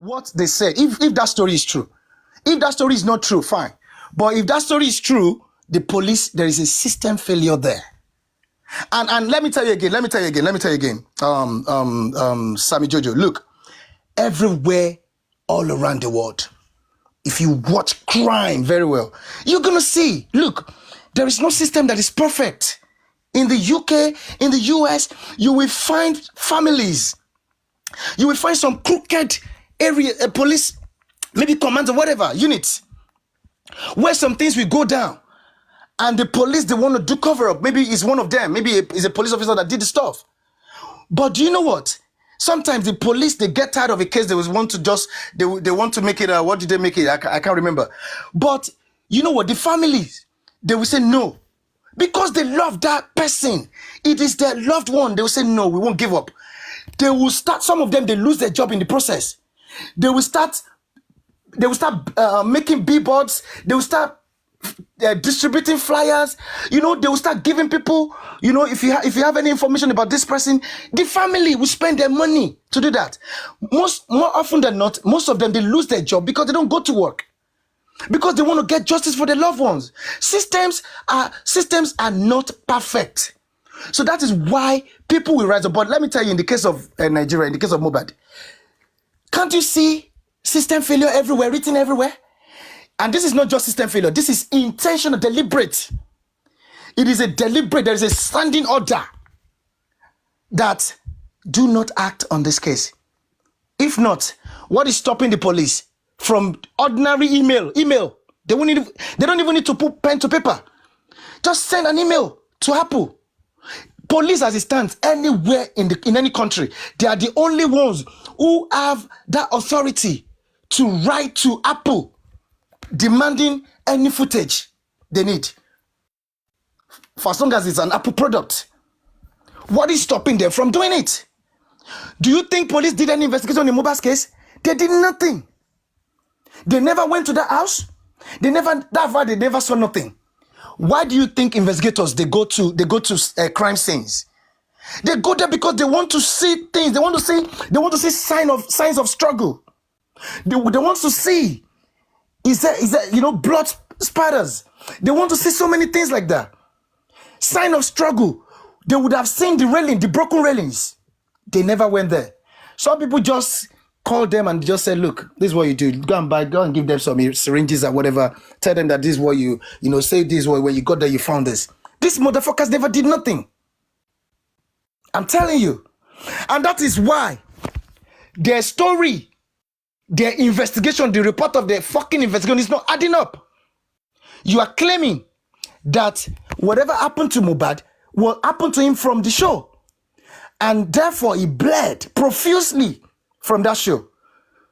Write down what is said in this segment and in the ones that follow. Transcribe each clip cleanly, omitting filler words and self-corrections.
what they said. If that story is true, if that story is not true, fine. But if that story is true, the police, there is a system failure there. And let me tell you again. Sammy Jojo, look, everywhere, all around the world, if you watch crime very well, you're gonna see. Look, there is no system that is perfect. In the UK, in the US, you will find families. You will find some crooked area, police, maybe commands or whatever units, where some things will go down, and the police, they want to do cover up. Maybe it's one of them. Maybe it's a police officer that did the stuff. But do you know what? Sometimes the police, they get tired of a case. They want to just, they want to make it, what did they make it? I can't remember. But you know what? The families, they will say no. Because they love that person. It is their loved one. They will say, no, we won't give up. They will start, some of them, they lose their job in the process. They will start making billboards. They will start distributing flyers. You know, they will start giving people, you know, if you have any information about this person, the family will spend their money to do that. More often than not, most of them, they lose their job because they don't go to work, because they want to get justice for their loved ones. Systems are not perfect. So that is why people will rise up. But let me tell you, in the case of Nigeria, in the case of mohbad, can't you see system failure everywhere, written everywhere? And this is not just system failure. This is intentional, deliberate. It is a deliberate, there is a standing order that do not act on this case. If not, what is stopping the police from ordinary email? They don't even need to put pen to paper. Just send an email to Apple. Police, as it stands, anywhere in any country, they are the only ones who have that authority to write to Apple demanding any footage they need, for as long as it's an Apple product. What is stopping them from doing it? Do you think police did any investigation on the mohbad's case? They did nothing. They never went to that house. They never saw nothing. Why do you think investigators, they go to crime scenes? They go there because they want to see things. They want to see signs of struggle. They want to see, is there blood spatters. They want to see so many things like that. Sign of struggle. They would have seen the broken railings. They never went there. Some people just called them and just said, look, this is what you do. Go and give them some syringes or whatever. Tell them that this is what say this way. When you got there, you found this. These motherfuckers never did nothing. I'm telling you. And that is why their story, their investigation, the report of their fucking investigation is not adding up. You are claiming that whatever happened to Mohbad will happen to him from the show. And therefore, he bled profusely from that show.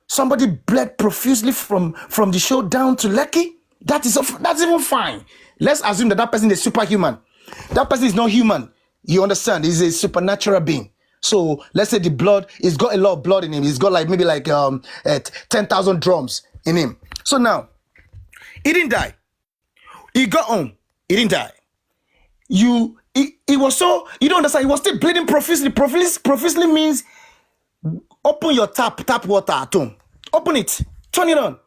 Somebody bled profusely from the show down to Lekki. That's even fine. Let's assume that person is superhuman. That person is not human. You understand? He's a supernatural being. So let's say the blood, he's got a lot of blood in him. He's got maybe 10,000 drums in him. So now, he didn't die. He got home. He didn't die. He was so, you don't understand, he was still bleeding profusely. Profusely means open your tap water at home. Open it, turn it on,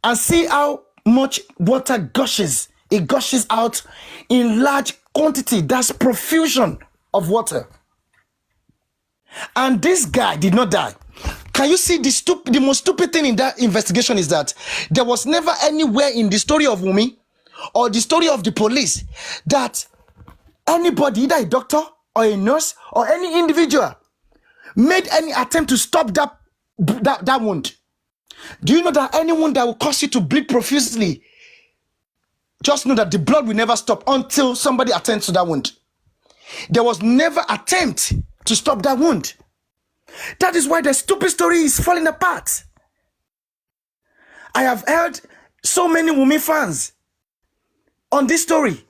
and see how much water gushes. It gushes out in large quantity. That's profusion of water. And this guy did not die. Can you see the most stupid thing in that investigation is that there was never anywhere in the story of Wunmi or the story of the police that anybody, either a doctor or a nurse or any individual, made any attempt to stop that wound. Do you know that any wound that will cause you to bleed profusely, just know that the blood will never stop until somebody attends to that wound. There was never attempt to stop that wound. That is why the stupid story is falling apart. I have heard so many Wunmi fans on this story.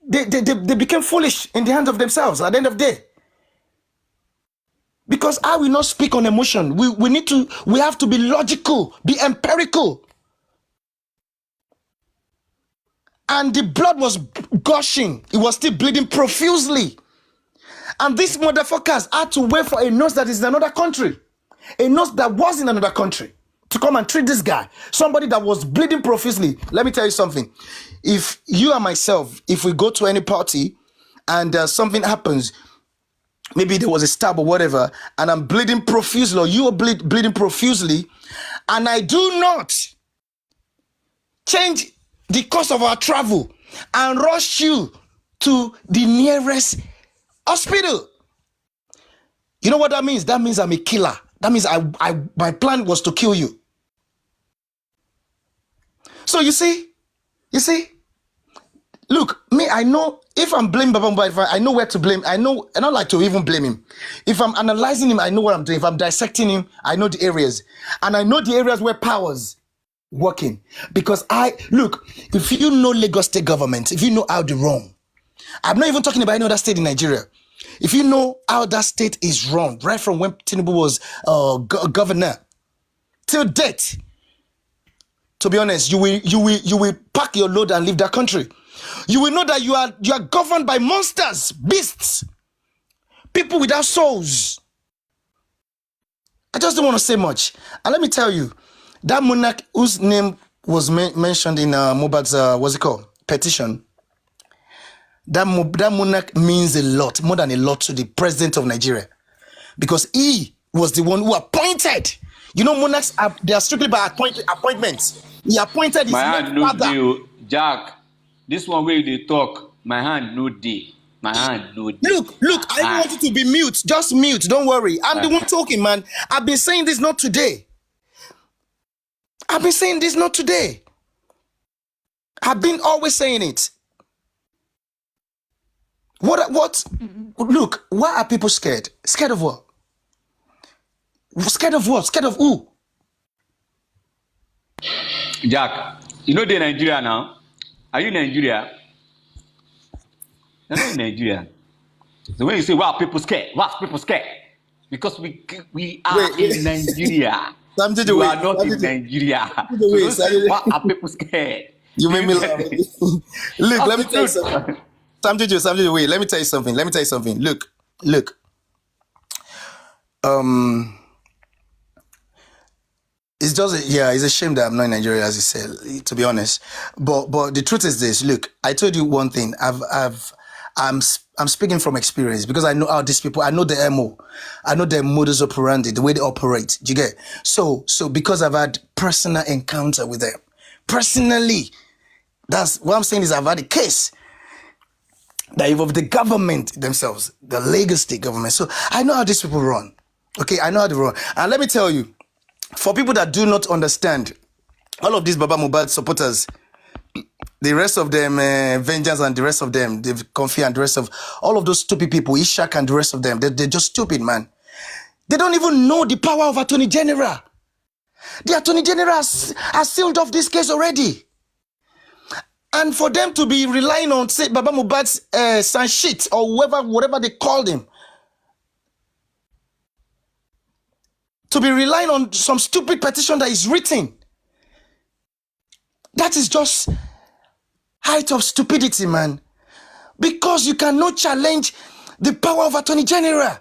They became foolish in the hands of themselves at the end of the day. Because I will not speak on emotion. We have to be logical, be empirical. And the blood was gushing. It was still bleeding profusely. And these motherfuckers had to wait for a nurse that is in another country. a nurse that was in another country, to come and treat this guy, somebody that was bleeding profusely. Let me tell you something. If you and myself, if we go to any party and something happens, maybe there was a stab or whatever, and I'm bleeding profusely, or you are bleeding profusely, and I do not change the course of our travel and rush you to the nearest hospital, you know what that means? That means I'm a killer. That means my plan was to kill you. So you see, look, me, I know if I'm blaming Baba Mohbad, I know where to blame. I know, and I don't like to even blame him. If I'm analyzing him, I know what I'm doing. If I'm dissecting him, I know the areas. And I know the areas where powers working. Because look, if you know Lagos State government, if you know how they run, I'm not even talking about any other state in Nigeria. If you know how that state is run, right from when Tinubu was governor till date, to be honest, you will pack your load and leave that country. You will know that you are governed by monsters, beasts, people without souls. I just don't want to say much. And let me tell you, that monarch whose name was mentioned in Mohbad's what's it called, petition, that monarch means a lot, more than a lot, to the president of Nigeria, because he was the one who appointed. You know, monarchs they are strictly by appointments. He appointed his my hand no father. deal, Jack. This one where they talk, my hand no deal. My hand no deal. Look, I want you to be mute. Just mute. Don't worry. I'm the one talking, man. I've been saying this not today. I've been saying this not today. I've been always saying it. What? Look, why are people scared? Scared of what? Scared of what? Scared of who? Jack, you know they're Nigeria now. Are you in Nigeria? You're not in Nigeria. So when you say, "Wow, people scared," what's people scared? Because we are in Nigeria. You are not in Nigeria. Why are people scared? You made me laugh. Look, let me tell you something. Samjuju, wait, let me tell you something. Look. It's just, it's a shame that I'm not in Nigeria, as you said, to be honest. But the truth is this. Look, I told you one thing. I'm speaking from experience, because I know how these people, I know the MO, I know their modus operandi, the way they operate. Do you get? So because I've had personal encounter with them, personally, that's what I'm saying is I've had a case that involved the government themselves, the Lagos State government. So I know how these people run. Okay, I know how they run. And let me tell you, for people that do not understand, all of these Baba Mohbad supporters, the rest of them, Vengeance and the rest of them, David Comfy and the rest of all of those stupid people, Ishak and the rest of them, they're just stupid, man. They don't even know the power of Attorney General. The Attorney General has sealed off this case already. And for them to be relying on, say, Baba Mohbad's son shit or whatever they called him, to be relying on some stupid petition that is written, that is just height of stupidity, man. Because you cannot challenge the power of Attorney General.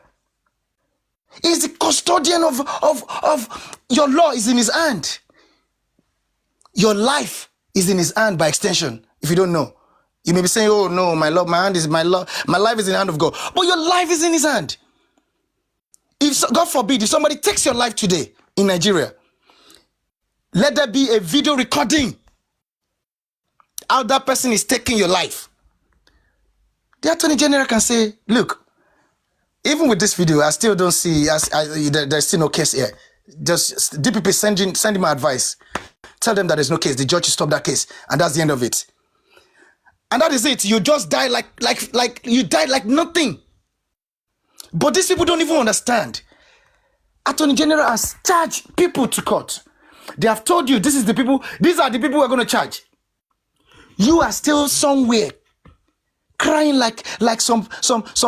He's the custodian of your law is in his hand. Your life is in his hand by extension. If you don't know, you may be saying, "Oh no, my life is in the hand of God." But your life is in his hand. If God forbid, if somebody takes your life today in Nigeria, let there be a video recording how that person is taking your life. The Attorney General can say, "Look, even with this video, I still don't see, there's still no case here. Just DPP send him advice. Tell them that there's no case. The judge will stop that case. And that's the end of it. And that is it. You just die like you died like nothing." But these people don't even understand. Attorney General has charged people to court. They have told you these are the people we're going to charge. You are still somewhere crying like some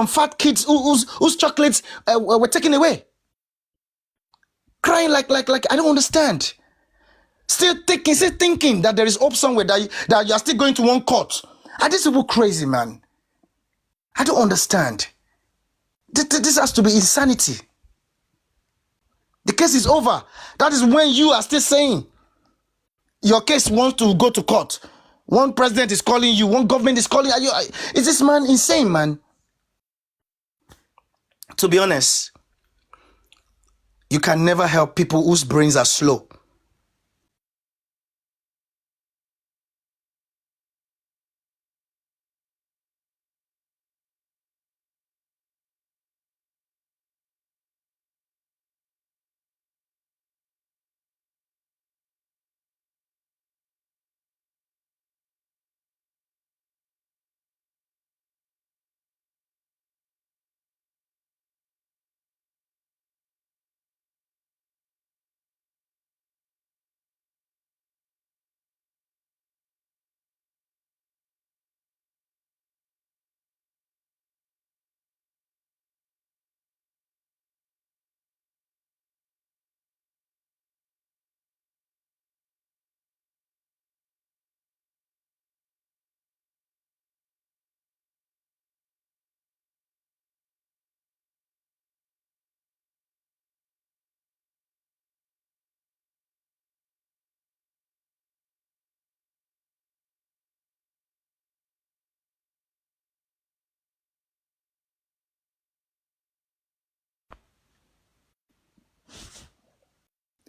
fat kids whose chocolates were taken away. Crying like I don't understand. Still thinking that there is hope somewhere, that you are still going to one court. Are these people crazy, man? I don't understand. This has to be insanity. The case is over. That is when you are still saying your case wants to go to court. One president is calling you, one government is calling you. Is this man insane, man? To be honest, you can never help people whose brains are slow.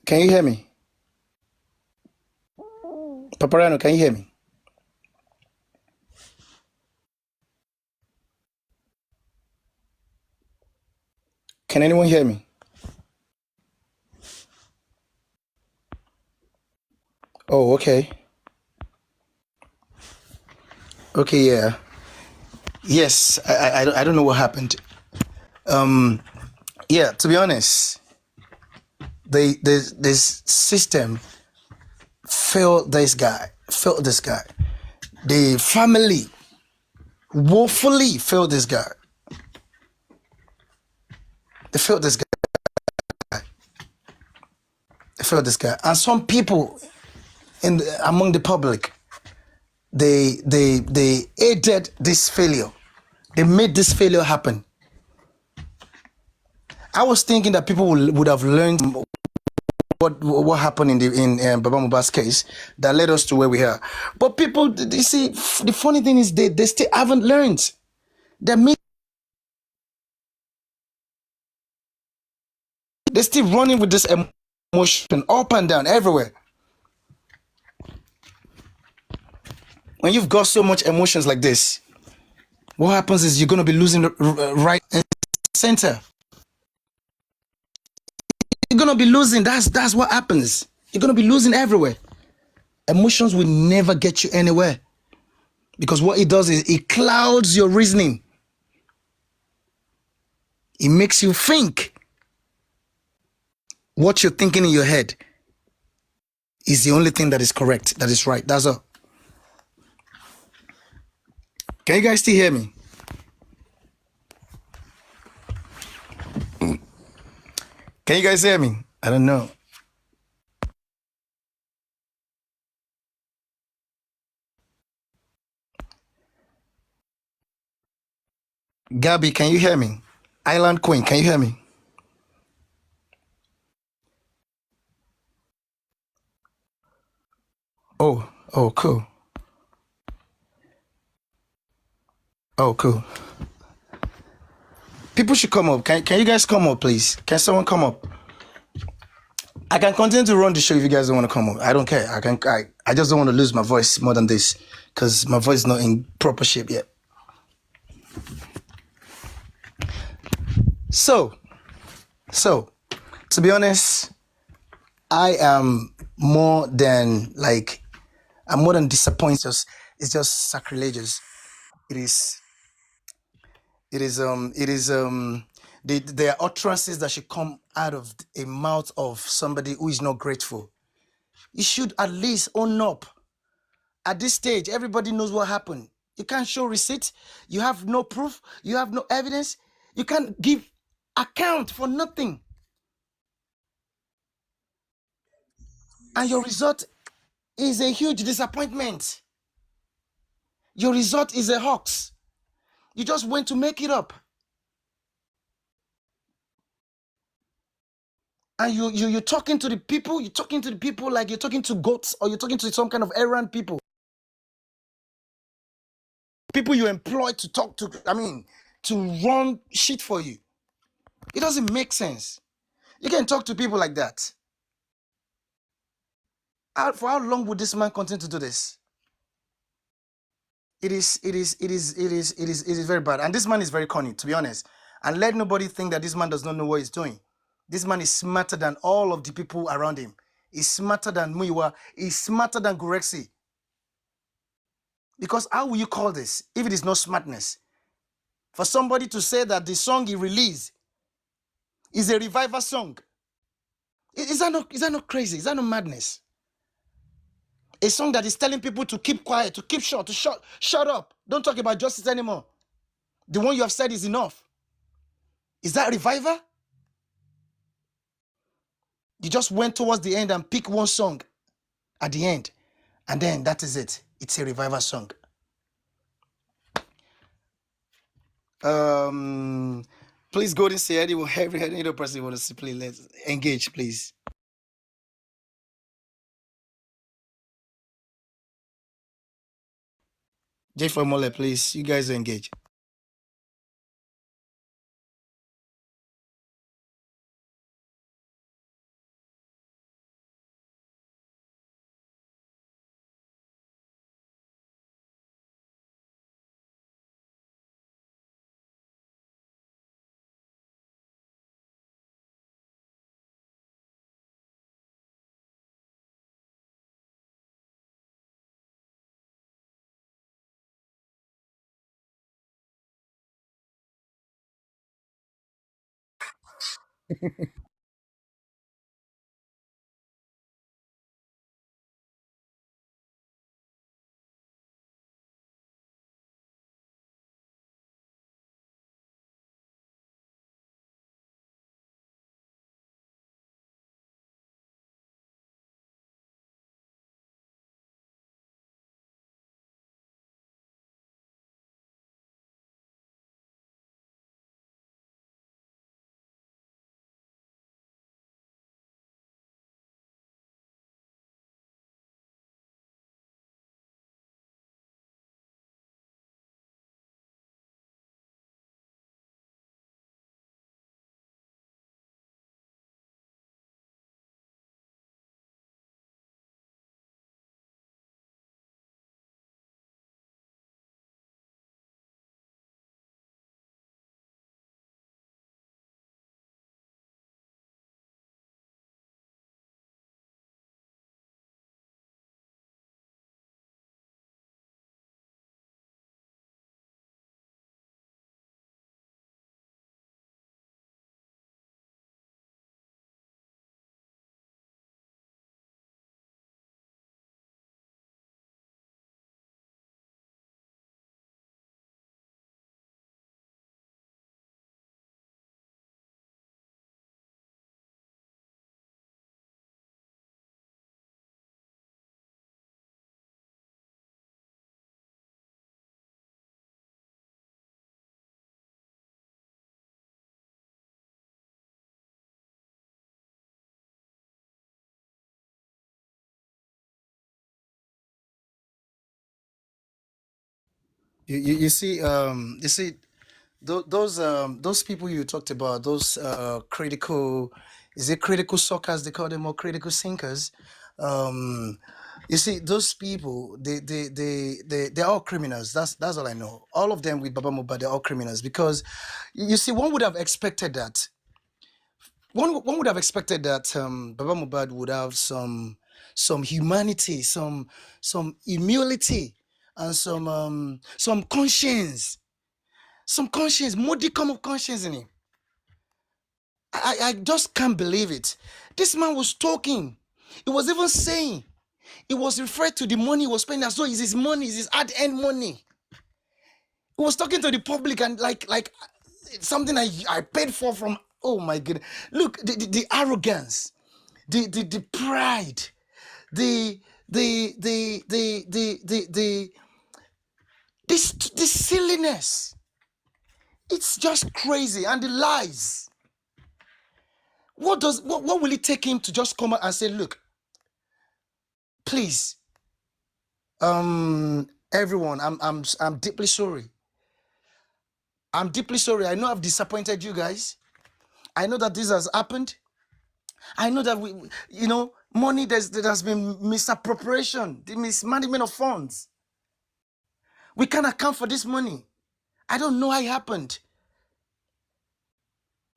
Can you hear me? Paparaino, can you hear me? Can anyone hear me? Oh, okay. Okay, yeah. Yes, I don't know what happened. Yeah, to be honest, this system failed this guy. Failed this guy. The family woefully failed this guy. They failed this guy. They failed this guy. And some people among the public, they aided this failure. They made this failure happen. I was thinking that people would have learned what happened in Baba Mohbad's case that led us to where we are. But people, you see, the funny thing is they still haven't learned. They're still running with this emotion up and down everywhere. When you've got so much emotions like this, what happens is you're going to be losing right and center. You're going to be losing. That's what happens. You're going to be losing everywhere. Emotions will never get you anywhere. Because what it does is it clouds your reasoning. It makes you think what you're thinking in your head is the only thing that is correct, that is right. That's all. Can you guys still hear me? Can you guys hear me? I don't know. Gabby, can you hear me? Island Queen, can you hear me? Oh, cool. Oh, cool. People should come up. Can you guys come up, please? Can someone come up? I can continue to run the show if you guys don't want to come up. I don't care. I just don't want to lose my voice more than this because my voice is not in proper shape yet. So, to be honest, I am more than I'm more than disappointed. It's just sacrilegious. It is. It is. It is. There are utterances that should come out of a mouth of somebody who is not grateful. You should at least own up. At this stage, everybody knows what happened. You can't show receipts. You have no proof. You have no evidence. You can't give account for nothing. And your result is a huge disappointment. Your result is a hoax. You just went to make it up. And you're talking to the people, like you're talking to goats, or you're talking to some kind of errand people. People you employ to talk to, to run shit for you. It doesn't make sense. You can talk to people like that. For how long would this man continue to do this? It is very bad. And this man is very cunning, to be honest. And let nobody think that this man does not know what he's doing. This man is smarter than all of the people around him. He's smarter than Muiwa. He's smarter than Gurexi. Because how will you call this if it is not smartness? For somebody to say that the song he released is a revival song. Is that not crazy? Is that not madness? A song that is telling people to keep quiet, to keep short, to shut up. Don't talk about justice anymore. The one you have said is enough. Is that revival? You just went towards the end and picked one song at the end, and then that is it. It's a revival song. Please go and say anyone, every person want to see, please let's engage, please. J for Mole, please. You guys engage. You see, those people you talked about, those critical, is it critical suckers they call them, or critical sinkers? Um, you see, those people, they're all criminals. That's all I know. All of them with Baba Mubad, they're all criminals, because you see, one would have expected that. One would have expected that Baba Mubad would have some humanity, some humility, and some conscience, modicum of conscience in him. I just can't believe it. This man was talking. He was even saying, he was referred to the money he was spending as though it's his money, it's his hard-earned money. He was talking to the public, and like something I paid for from, oh my goodness. Look, the arrogance, the pride, the this silliness. It's just crazy. And the lies. What will it take him to just come out and say, look, please, everyone, I'm deeply sorry. I'm deeply sorry. I know I've disappointed you guys. I know that this has happened. I know that money, there has been misappropriation, the mismanagement of funds. We can't account for this money. I don't know how it happened.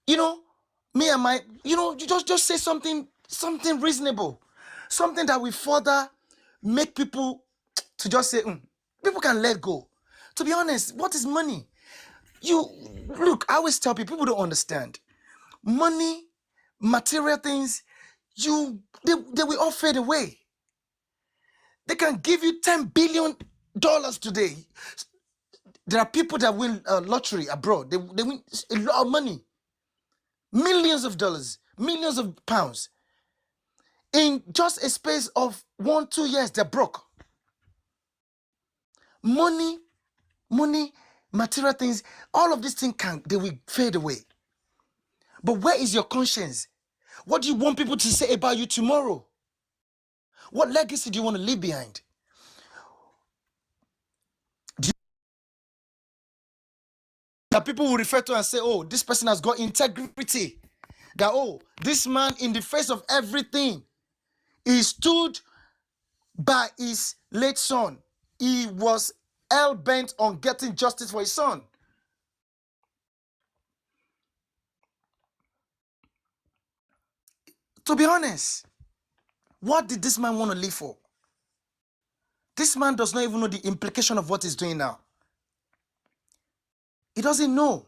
Me and my, you just say something reasonable, something that will further make people to just say, people can let go. To be honest, what is money? Look, I always tell people don't understand. Money, material things, they will all fade away. They can give you $10 billion today. There are people that win lottery abroad. They win a lot of money. Millions of dollars, millions of pounds. In just a space of 1-2 years, they're broke. Money, material things, all of these things they will fade away. But where is your conscience? What do you want people to say about you tomorrow? What legacy do you want to leave behind? That people will refer to and say, oh, this person has got integrity. That, oh, this man, in the face of everything, he stood by his late son. He was hell-bent on getting justice for his son. To be honest, what did this man want to live for? This man does not even know the implication of what he's doing now. He doesn't know.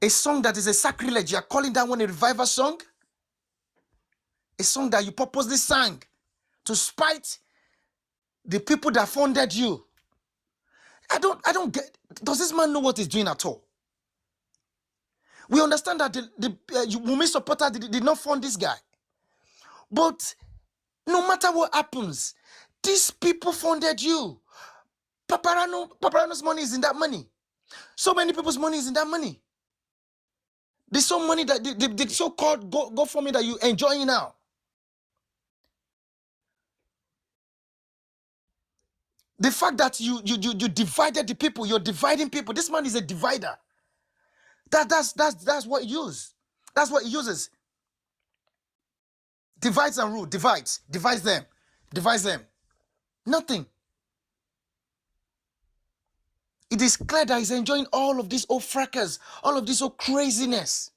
A song that is a sacrilege, you are calling that one a revival song? A song that you purposely sang to spite the people that funded you. I don't get, does this man know what he's doing at all? We understand that the Wunmi supporter did not fund this guy. But no matter what happens, these people funded you. Paparaino's money is in that money. So many people's money is in that money. The so money that the so-called go for me that you enjoying now. The fact that you divided the people, you're dividing people. This man is a divider. That's what he uses. That's what he uses. Divides and rule, divides them. Nothing. It is clear that he's enjoying all of this old fracas, all of this old craziness.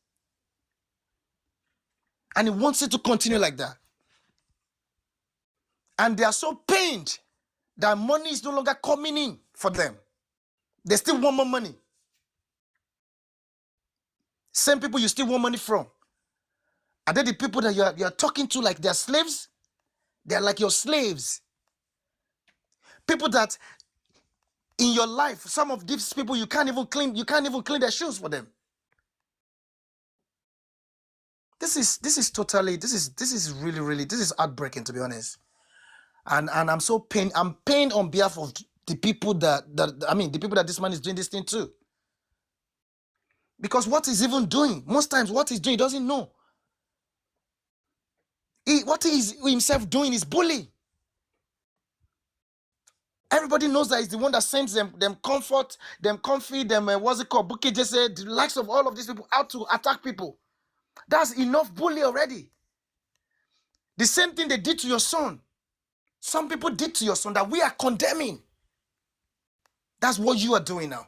And he wants it to continue like that. And they are so pained that money is no longer coming in for them. They still want more money. Same people you still want money from. Are they the people that you are talking to like they're slaves? They're like your slaves. People that in your life, some of these people you can't even clean their shoes for them. This is really heartbreaking, to be honest. And I'm so pained. I'm pained on behalf of the people the people that this man is doing this thing to. Because what he's even doing, most times what he's doing, he doesn't know. What he's himself doing is bully. Everybody knows that he's the one that sends them comfort, them comfy, them what's it called? Buki just said the likes of all of these people out to attack people. That's enough bully already. The same thing they did to your son. Some people did to your son that we are condemning. That's what you are doing now.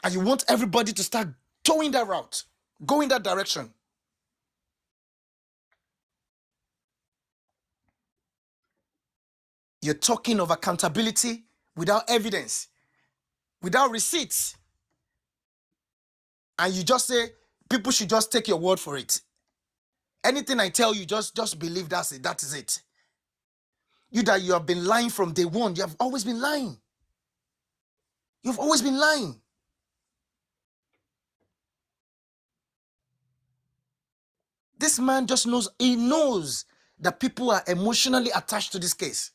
And you want everybody to start towing that route, going that direction. You're talking of accountability without evidence, without receipts. And you just say, people should just take your word for it. Anything I tell you, just believe that's it. That is it. You have been lying from day one. You have always been lying. You've always been lying. This man just knows, he knows that people are emotionally attached to this case.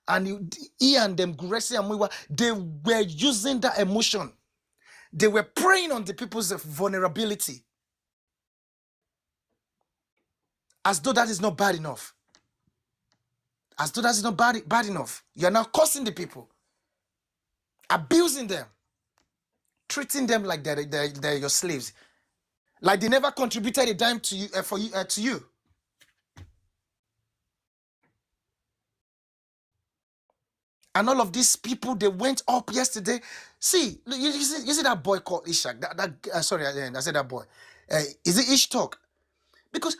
And he and them, Guresi and Muiwa, they were using that emotion. They were preying on the people's vulnerability, as though that is not bad enough. As though that is not bad enough. You are now cursing the people, abusing them, treating them like they're your slaves, like they never contributed a dime to you for you to you. And all of these people, they went up yesterday. See, you see that boy called Ishak. Sorry, I said that boy. Is it Ish talk? Because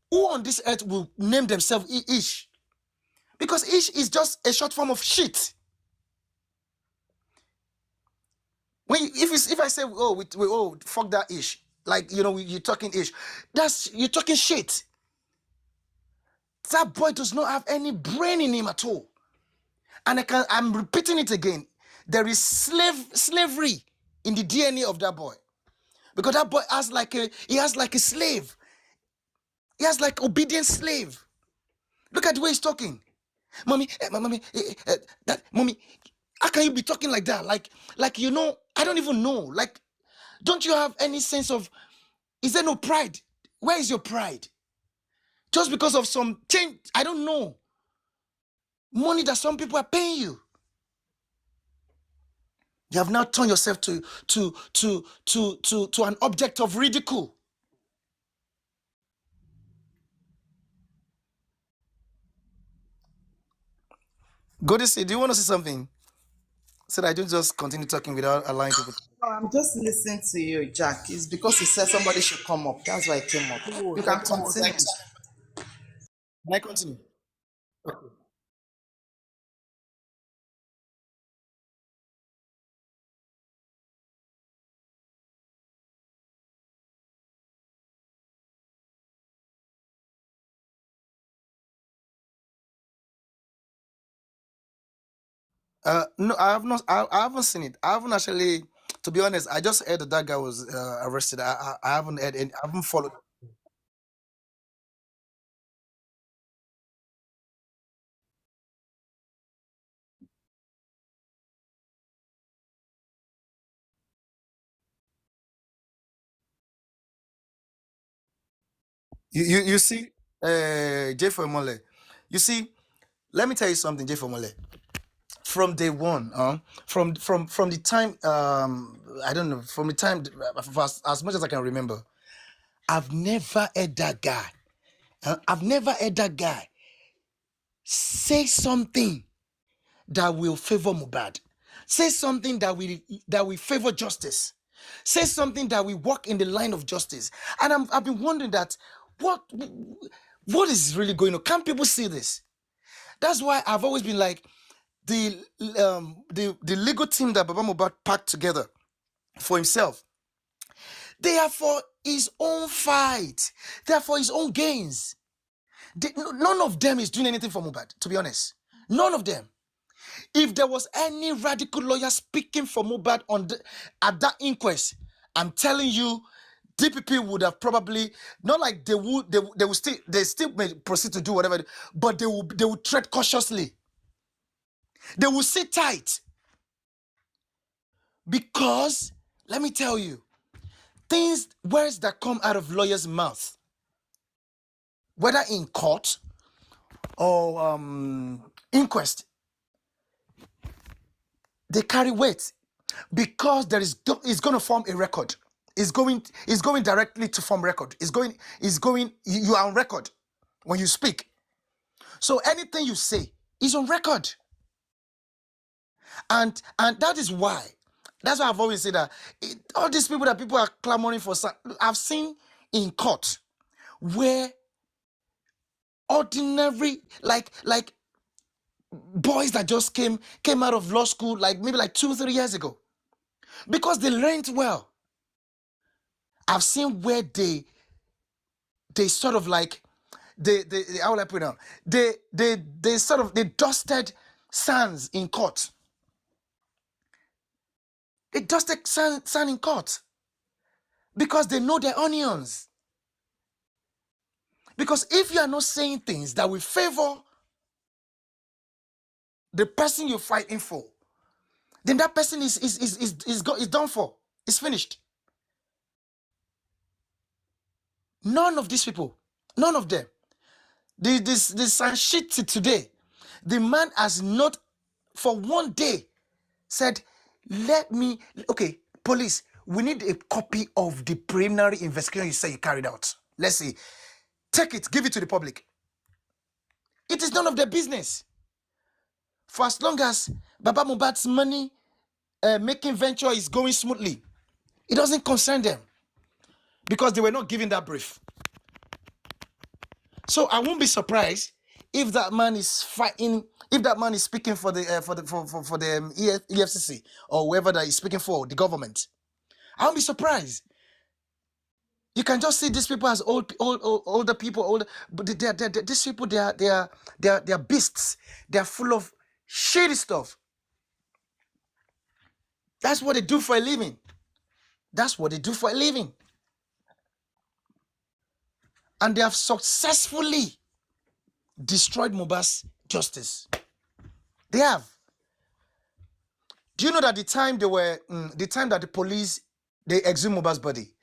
who on this earth will name themselves Ish? Because Ish is just a short form of shit. If I say oh fuck that Ish, like you're talking Ish, you're talking shit. That boy does not have any brain in him at all. And I'm repeating it again. There is slavery in the DNA of that boy. Because that boy has he has like a slave. He has like obedient slave. Look at the way he's talking. Mommy, mommy, mommy, how can you be talking like that? I don't even know. Like, don't you have any sense of, is there no pride? Where is your pride? Just because of some change, I don't know, money that some people are paying you. You have now turned yourself to an object of ridicule. Go to see. Do you want to say something? So that I don't just continue talking without allowing people. No, I'm just listening to you, Jack. It's because he said somebody should come up. That's why I came up. Oh, You can continue. thanks. Can I continue? Okay. No, I have not. I haven't seen it. I haven't actually. To be honest, I just heard that that guy was arrested. I haven't heard. I haven't followed. You see, J for Mole. You see, let me tell you something, J for Mole. From day one, from the time, I don't know, from the time, as much as I can remember, I've never heard that guy. I've never heard that guy say something that will favor Mubad. Say something that will favor justice. Say something that will walk in the line of justice. And I've been wondering that what what is really going on? Can people see this? That's why I've always been like the legal team that Baba Mubad packed together for himself. They are for his own fight. They are for his own gains. None of them is doing anything for Mubad, to be honest. None of them. If there was any radical lawyer speaking for Mohbad at that inquest, I'm telling you, DPP would have probably not like they still may proceed to do whatever, but they will tread cautiously. They will sit tight because let me tell you, words that come out of lawyers' mouth, whether in court or inquest, they carry weight because it's going to form a record. It's going directly to form record. You are on record when you speak. So anything you say is on record. And that's why I've always said that all these people that people are clamoring for, I've seen in court where ordinary like boys that just came out of law school like maybe like 2-3 years ago because they learned well. I've seen where they sort of like they how will I put it now? They sort of they dusted sands in court. They dusted sand in court because they know their onions. Because if you are not saying things that will favor the person you're fighting for, then that person is done for. It's finished. None of these people, none of them. This Sanshiti today, the man has not for one day said, okay, police, we need a copy of the preliminary investigation you say you carried out. Let's see. Take it, give it to the public. It is none of their business. For as long as Baba Mohbad's money making venture is going smoothly, it doesn't concern them because they were not given that brief. So I won't be surprised if that man is fighting, if that man is speaking for the EFCC or whoever that is speaking for the government. I won't be surprised. You can just see these people as older people, but these people they are beasts. They are full of shady stuff. That's what they do for a living. That's what they do for a living. And they have successfully destroyed Mohbad's justice. They have. Do you know that the time that the police they exhumed Mohbad's body,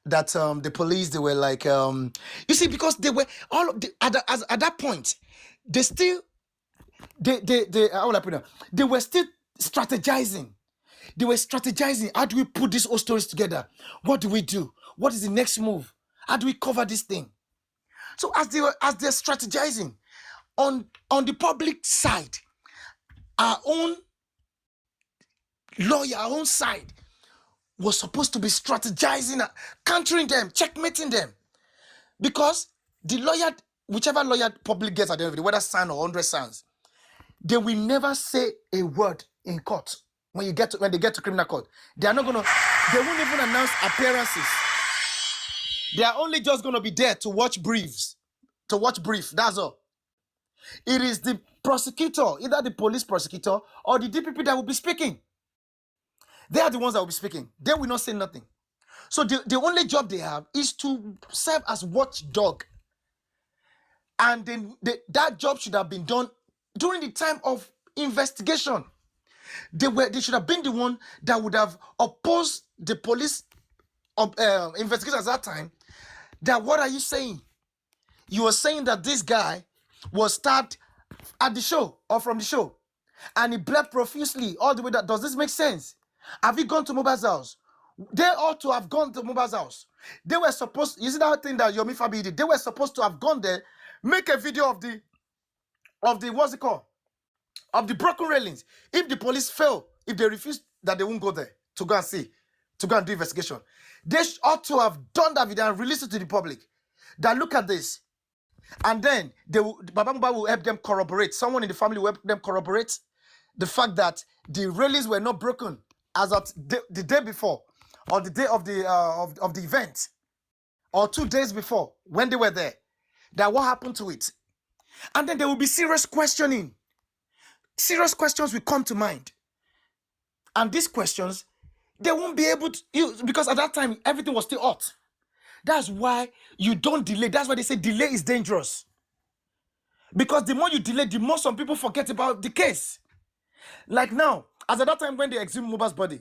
that the police they were like you see, because they were all of the, at that point they still they how will I put it? They were still strategizing. They were strategizing. How do we put these whole stories together? What do we do? What is the next move? How do we cover this thing? So as they're strategizing on the public side, our own lawyer, our own side was supposed to be strategizing, countering them, checkmating them, because the lawyer, whichever lawyer public gets at the end of the day, whether sound or 100 sounds, they will never say a word in court. When they get to criminal court, they won't even announce appearances. They are only just gonna be there to watch briefs. That's all. It is the prosecutor, either the police prosecutor or the DPP that will be speaking. They are the ones that will be speaking. They will not say nothing. So the only job they have is to serve as watchdog. And then that job should have been done during the time of investigation. They should have been the one that would have opposed the police investigators at that time. That what are you saying? You were saying that this guy was stabbed at the show or from the show, and he bled profusely all the way. Does this make sense? Have you gone to Mohbad's house? They ought to have gone to Mohbad's house. They were supposed. You see that thing that Yomi Fabi did? They were supposed to have gone there, make a video of the what's it called? Of the broken railings. If the police fail, if they refuse, that they won't go there to go and see, to go and do investigation. They ought to have done that video and released it to the public. That look at this. And then Baba Mohbad will help them corroborate. Someone in the family will help them corroborate the fact that the railings were not broken as of the day before, or the day of the event, or 2 days before when they were there. That what happened to it. And then there will be serious questioning. Serious questions will come to mind. And these questions, they won't be able to, because at that time, everything was still hot. That's why you don't delay. That's why they say delay is dangerous. Because the more you delay, the more some people forget about the case. Like now, as at that time when they exhumed Mohbad's body,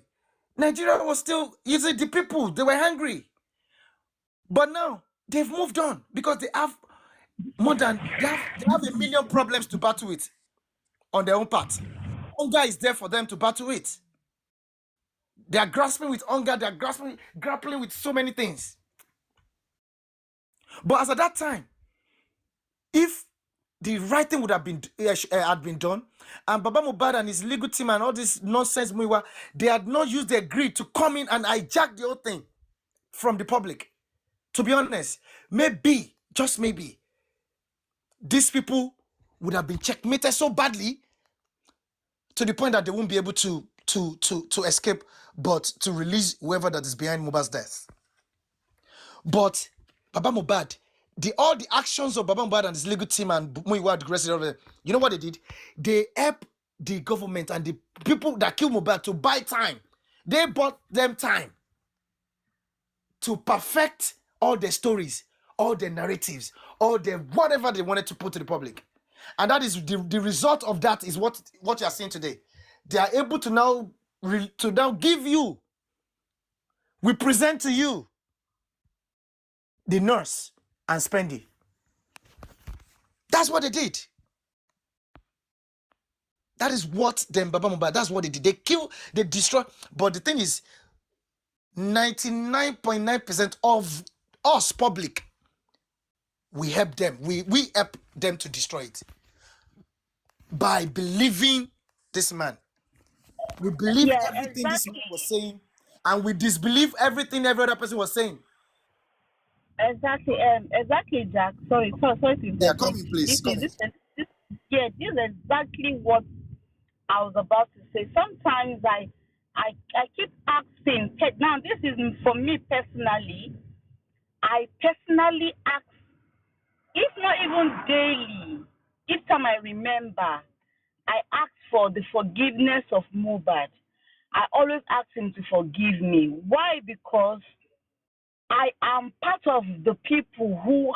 Nigeria was still, you see, the people, they were hungry. But now, they've moved on because they have they have a million problems to battle with on their own part. Hunger is there for them to battle with. They are grasping with hunger, they are grappling with so many things. But as at that time, if the right thing would have been had been done, and Baba Mohbad and his legal team and all this nonsense, they had not used their greed to come in and hijack the whole thing from the public. To be honest, maybe, just maybe, these people would have been checkmated so badly to the point that they won't be able to escape, but to release whoever that is behind Mohbad's death. But Baba Mohbad, all the actions of Baba Mohbad and his legal team and Muiwa, the rest of it, you know what they did? They helped the government and the people that killed Mohbad to buy time. They bought them time to perfect all their stories, all their narratives, all their whatever they wanted to put to the public. And that is the result of that is what you are seeing today. They are able to now give you We present to you the nurse and Spendy. That's what they did. That is what them Baba Mohbad, that's what they did. They kill, they destroy. But the thing is, 99.9% of us public, we help them. We help them to destroy it by believing this man. We believe Yeah, everything this man exactly. was saying, and we disbelieve everything every other person was saying. Exactly, Jack. Sorry to Yeah, interject. come in, please. You see, Come in. this is exactly what I was about to say. Sometimes I keep asking. Now, this is for me personally. I personally ask, if not even daily, each time I remember, I ask for the forgiveness of Mohbad. I always ask him to forgive me. Why? Because I am part of the people who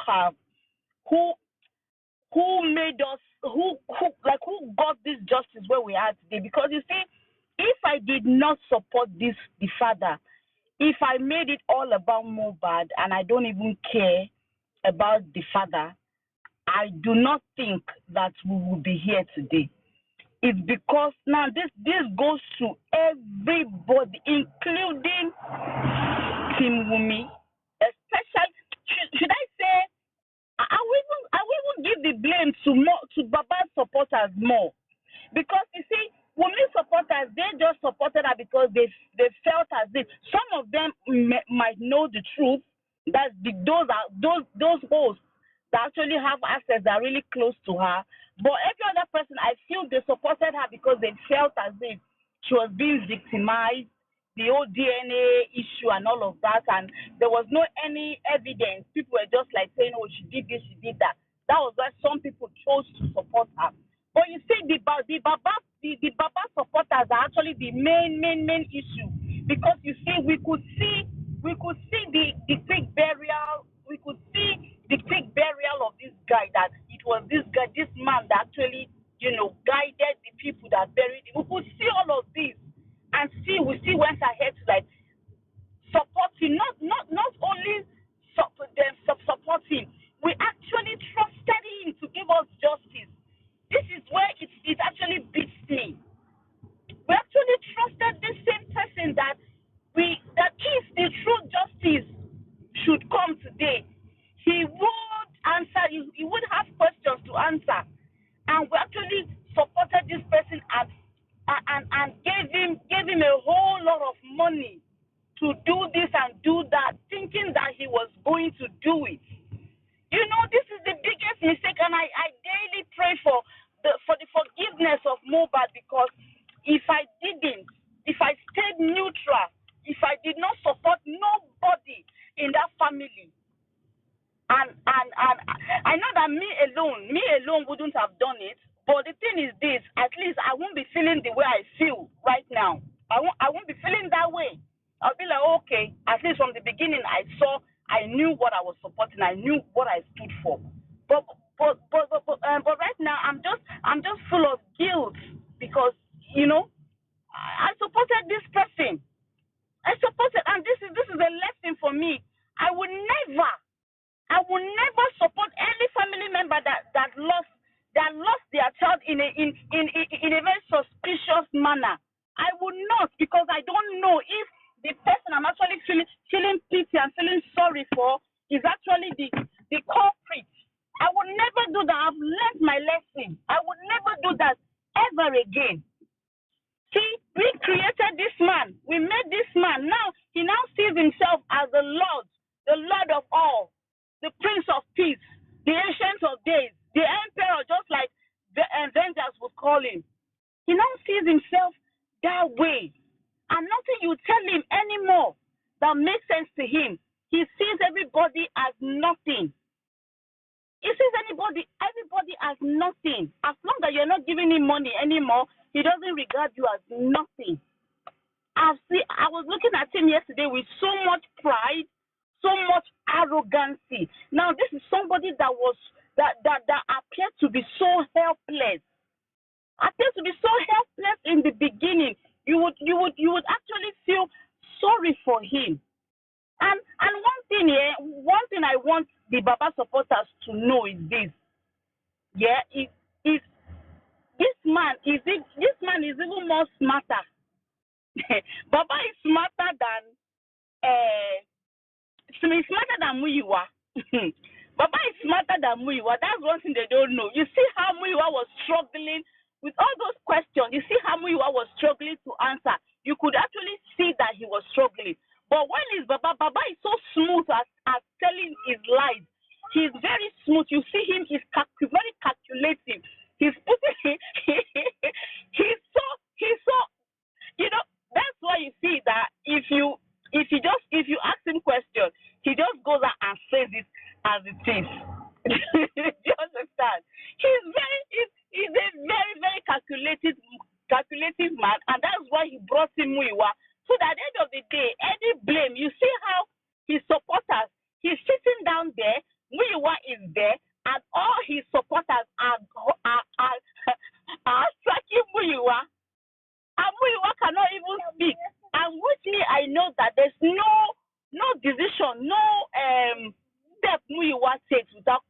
made us who got this justice where we are today. Because you see, if I did not support the father, if I made it all about Mohbad and I don't even care about the father, I do not think that we will be here today. It's because now this goes to everybody, including Team Wumi, especially. Should I say? I will even give the blame to Baba's supporters more, because you see, Wumi supporters, they just supported her because they felt as if some of them might know the truth. Those hosts that actually have access, that are really close to her. But every other person, I feel they supported her because they felt as if she was being victimized, the whole DNA issue and all of that, and there was no any evidence. People were just like saying, "Oh, she did this, she did that." That was why some people chose to support her. But you see, the Baba supporters are actually the main issue, because you see, we could see the quick burial. We could see the quick burial of this guy. That it was this guy, this man that actually, guided the people that buried him. We could see all of this, and we still went ahead to like support him. Not only support him. We actually trusted him to give us justice. This is where it actually beats me. We actually trusted this same person that if the true justice should come today, he would answer. He would have questions to answer, and we actually supported this person and gave him a whole lot of money to do this and do that, thinking that he was going to do it. This is the biggest mistake, and I daily pray for the forgiveness of Mohbad, because if I didn't, if I stayed neutral, if I did not support nobody in that family, and I know that me alone wouldn't have done it. But the thing is this: at least I won't be feeling the way I feel right now. I won't be feeling that way. I'll be like, okay, at least from the beginning I knew what I was supporting, I knew what I stood for. But right now I'm just full of guilt, because I supported this person. I supported, and this is a lesson for me. I will never support any family member that lost their child in a very suspicious manner. I would not, because I don't know if the person I'm actually feeling pity and feeling sorry for is actually the culprit. I would never do that. I've learned my lesson. I would never do that ever again. See, we created this man. We made this man. Now he now sees himself as the Lord of all, the Prince of Peace, the Ancient of Days, the Emperor, just like the Avengers would call him. He now sees himself that way, and nothing you tell him anymore that makes sense to him. He sees everybody as nothing. He sees everybody as nothing. As long as you're not giving him money anymore, he doesn't regard you as nothing. I was looking at him yesterday with so much pride, so much arrogancy. Now this is somebody that appeared to be so helpless. Appeared to be so helpless in the beginning. You would actually feel sorry for him. And one thing I want the Baba supporters to know is this. Yeah, if this man is even more smarter. Baba is smarter than smarter than Muyiwa. Baba is smarter than Muyiwa. That's one thing they don't know. You see how Muyiwa was struggling with all those questions. You see how Muyiwa was struggling to answer. You could actually see that he was struggling. But when it's Baba is so smooth at telling his lies. He's very smooth. You see him, very calculative. He's putting he's so you know, that's why you see that if you ask him questions, he just goes out and says it as it is. Do you understand? He's a very, very calculative man, and that's why he brought in Muiwa. So that at the end of the day, any blame, you see how his supporters, he's sitting down there, Muiwa is there, and all his supporters are tracking Muiwa. And Muiwa cannot even speak. And with me, I know that there's no decision, no step Muiwa takes without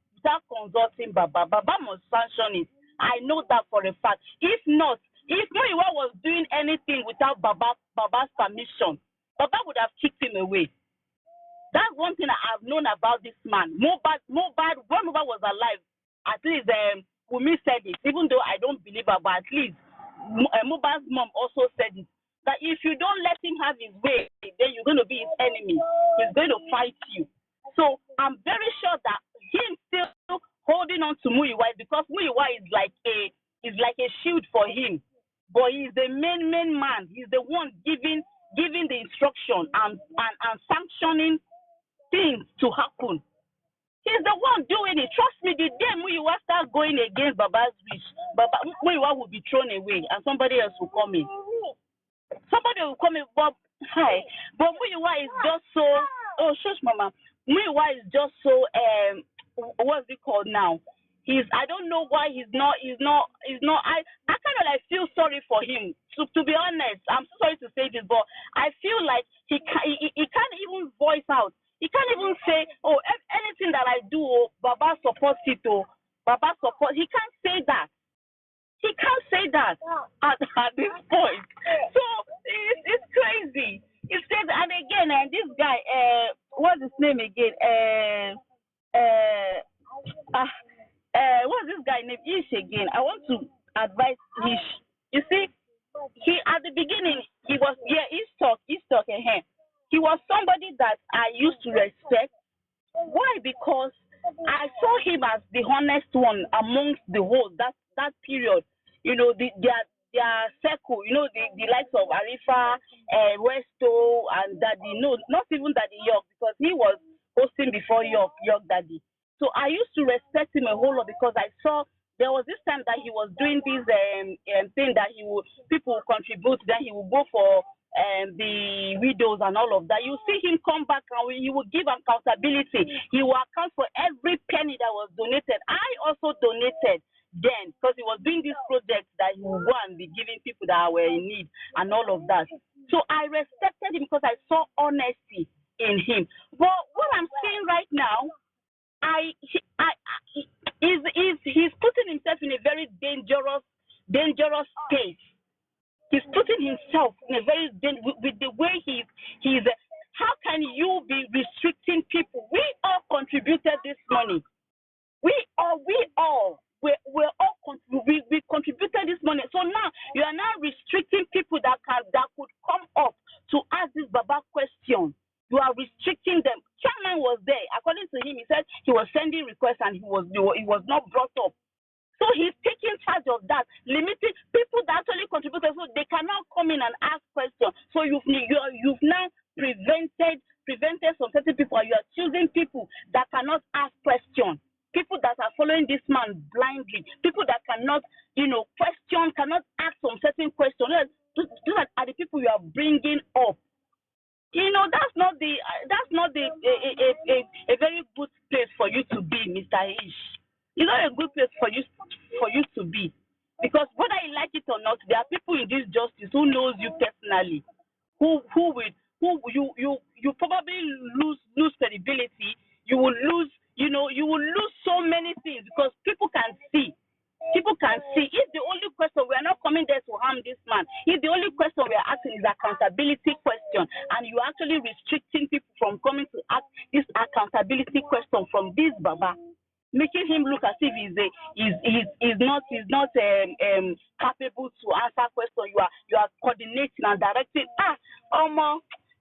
consulting Baba. Baba must sanction it. I know that for a fact. If not, if Muiwa was doing anything without Baba's permission, Baba would have kicked him away. That's one thing I've known about this man. Mohbad, when Mohbad was alive, at least Wumi said it, even though I don't believe her, but at least Mohbad's mom also said it, that if you don't let him have his way, then you're going to be his enemy. He's going to fight you. So I'm very sure that him still holding on to Muiwa because Muiwa is like a shield for him. But he's the main man. He's the one giving the instruction and sanctioning things to happen. He's the one doing it. Trust me, the day Muiwa start going against Baba's wish, Muiwa will be thrown away and somebody else will come in. Somebody will come in, but Muiwa is just so, shush mama. Muiwa is just so, what's it called now? I don't know why he's not, I kind of like feel sorry for him. To be honest, I'm so sorry to say this, but I feel like he can't even voice out. He can't even say, anything that I do, Baba supports it, Baba supports. He can't say that. He can't say that at this point. So it's crazy. It's crazy. And again, this guy, what's his name again? What's this guy named Ish again? I want to advise Ish. You see, he at the beginning he was Ish talk. He was somebody that I used to respect. Why? Because I saw him as the honest one amongst the whole that period. You know, their circle. You know, the likes of Arifa, Westo, and Daddy. No, not even Daddy York, because he was hosting before York Daddy. So I used to respect him a whole lot because I saw there was this time that he was doing this thing that people would contribute, then he would go for the widows and all of that. You see him come back and he will give accountability. He will account for every penny that was donated. I also donated then because he was doing this project that he would go and be giving people that were in need and all of that. So I respected him because I saw honesty in him. But what I'm saying right now, he's putting himself in a very dangerous space. He's putting himself in a very with the way he's. How can you be restricting people? We all contributed this money. We contributed this money. So now you are now restricting people that could come up to ask this Baba question. You are restricting them. Chairman was there. According to him, he said he was sending requests and he was not brought up. So he's taking charge of that, limiting people that actually contributed, so they cannot come in and ask questions. So you've now prevented some certain people, and you are choosing people that cannot ask questions, people that are following this man blindly, people that cannot, question, cannot ask some certain questions. Those are the people you are bringing up. That's not a very good place for you to be, Mr. Ish. It's not a good place for you to be, because whether you like it or not, there are people in this justice who knows you personally, who you probably lose credibility. You will lose, you will lose so many things because people can see. People can see. If the only question, we are not coming there to harm this man. If the only question we are asking is accountability question, and you are actually restricting people from coming to ask this accountability question from this Baba, making him look as if he's not capable to answer question. You are coordinating and directing.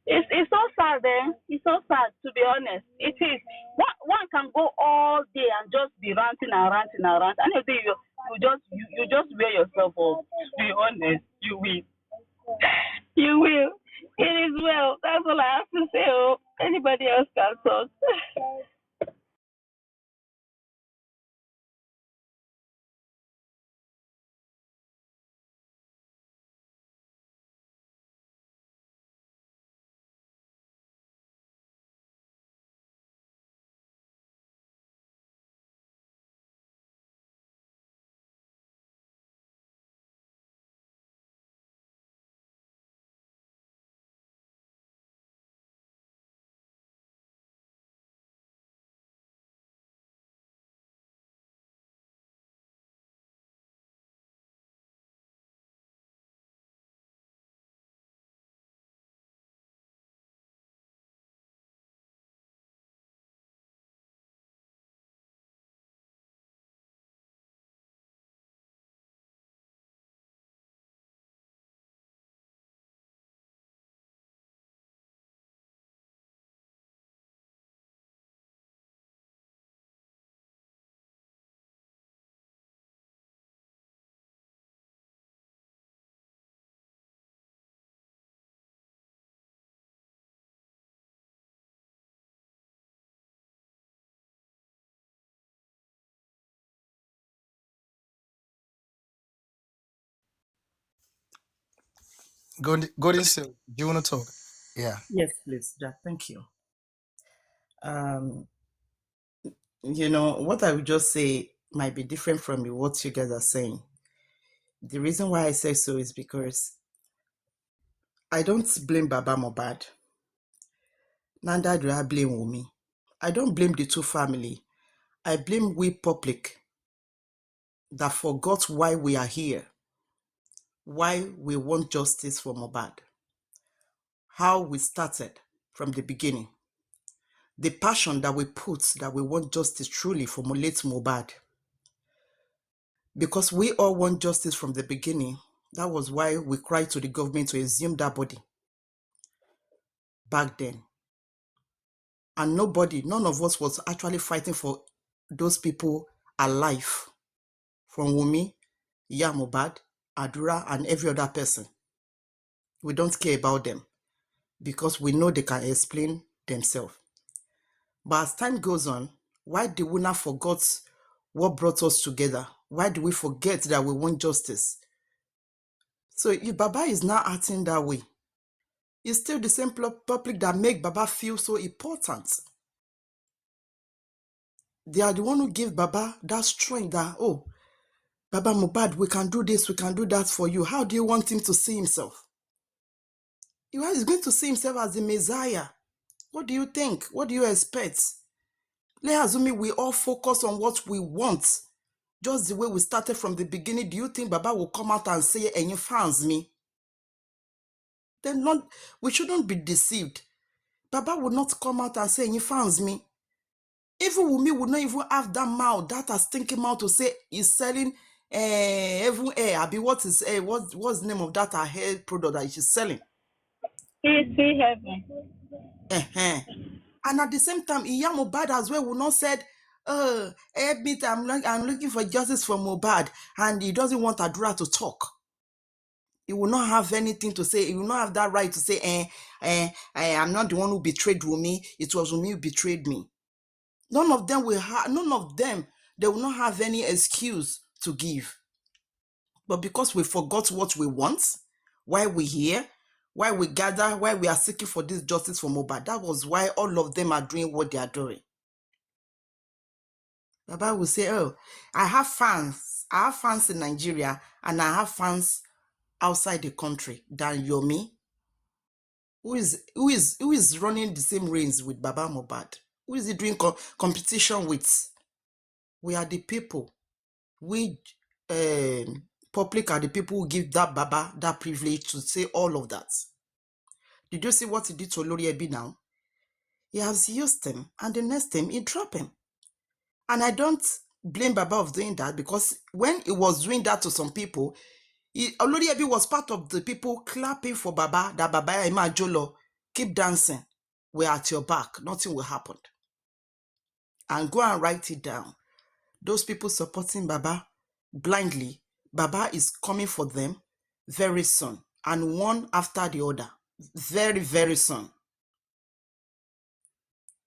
It's so sad. It's so sad, to be honest. It is. One can go all day and just be ranting and ranting and ranting. And you just wear yourself off. To be honest, you will. You will. It is well. That's all I have to say. Oh, anybody else can talk. Golden Silk, do you want to talk? Yeah. Yes, please, Jack. Thank you. Um, what I would just say might be different from what you guys are saying. The reason why I say so is because I don't blame Baba Mohbad. Neither do I blame Wumi. I don't blame the two family. I blame we public that forgot why we are here, why we want justice for Mohbad, how we started from the beginning, the passion that we put that we want justice truly for late Mohbad. Because we all want justice from the beginning, that was why we cried to the government to exhume that body back then. And none of us was actually fighting for those people alive, from Wumi, Iya Mohbad, Adura, and every other person. We don't care about them because we know they can explain themselves. But as time goes on, why do we not forget what brought us together? Why do we forget that we want justice? So if Baba is not acting that way, it's still the same public that make Baba feel so important. They are the one who give Baba that strength that, oh, Baba Mohbad, we can do this, we can do that for you. How do you want him to see himself? He's going to see himself as the Messiah. What do you think? What do you expect? Let's assume we all focus on what we want. Just the way we started from the beginning. Do you think Baba will come out and say, "And you fans me"? Then we shouldn't be deceived. Baba will not come out and say, "And you fans me." Even Wumi would not even have that mouth, that has thinking mouth to say he's selling even hair. Abi, what's the name of that hair product that she's selling? See heaven. And at the same time, Iya Mohbad as well would not said, I'm looking for justice for Mohbad, and he doesn't want Adura to talk. He will not have anything to say. He will not have that right to say, I'm not the one who betrayed Wumi. It was Wumi who betrayed me. None of them, they will not have any excuse to give. But because we forgot what we want, why we're here, why we gather, why we are seeking for this justice for Mohbad, that was why all of them are doing what they are doing. Baba will say, oh, I have fans. I have fans in Nigeria and I have fans outside the country than Yomi. Who is running the same reins with Baba Mohbad? Who is he doing competition with? We are the people. We public are the people who give that Baba that privilege to say all of that. Did you see what he did to Olori Ebi now? He has used him, and the next time he dropped him. And I don't blame Baba of doing that, because when he was doing that to some people, Olori Ebi was part of the people clapping for Baba, that Baba Imajolo, keep dancing. We're at your back. Nothing will happen. And go and write it down. Those people supporting Baba blindly, Baba is coming for them very soon. And one after the other. Very, very soon.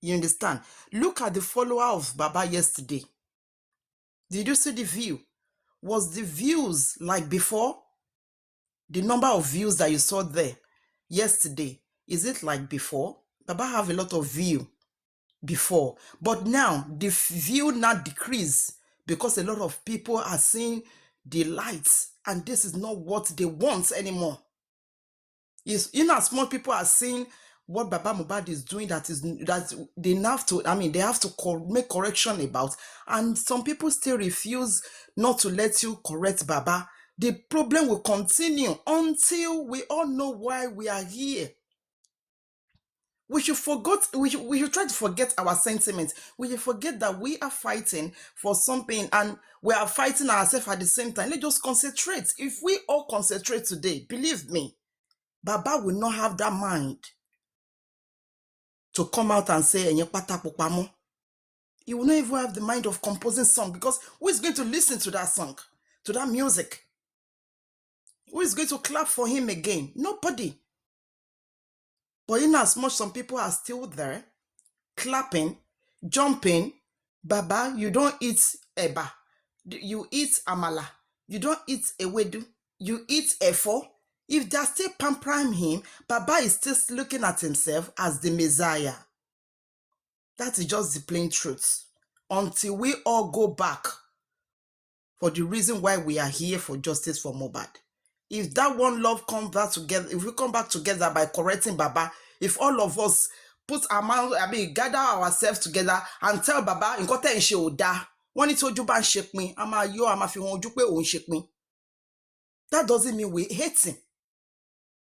You understand? Look at the follower of Baba yesterday. Did you see the view? Was the views like before? The number of views that you saw there yesterday, is it like before? Baba have a lot of view before, but now the view now decrease because a lot of people are seeing the lights, and this is not what they want anymore. Is in as small people are seeing what Baba Mohbad is doing, that they have to, they have to make correction about, and some people still refuse not to let you correct Baba. The problem will continue until we all know why we are here. We should try to forget our sentiments. We should forget that we are fighting for something, and we are fighting ourselves at the same time. Let's just concentrate. If we all concentrate today, believe me, Baba will not have that mind to come out and say, he will not even have the mind of composing song, because who is going to listen to that song, to that music? Who is going to clap for him again? Nobody. But in as much some people are still there, clapping, jumping, Baba, you don't eat eba, you eat amala, you don't eat ewedu, you eat efo. If they're still pampering him, Baba is still looking at himself as the Messiah. That is just the plain truth. Until we all go back for the reason why we are here, for justice for Mohbad. If that one love comes back together, if we come back together by correcting Baba, if all of us put our mouth, gather ourselves together and tell Baba, nkote nse oda, when it's oju ban shake me, ama fi won oju pe o shake me. That doesn't mean we hate him.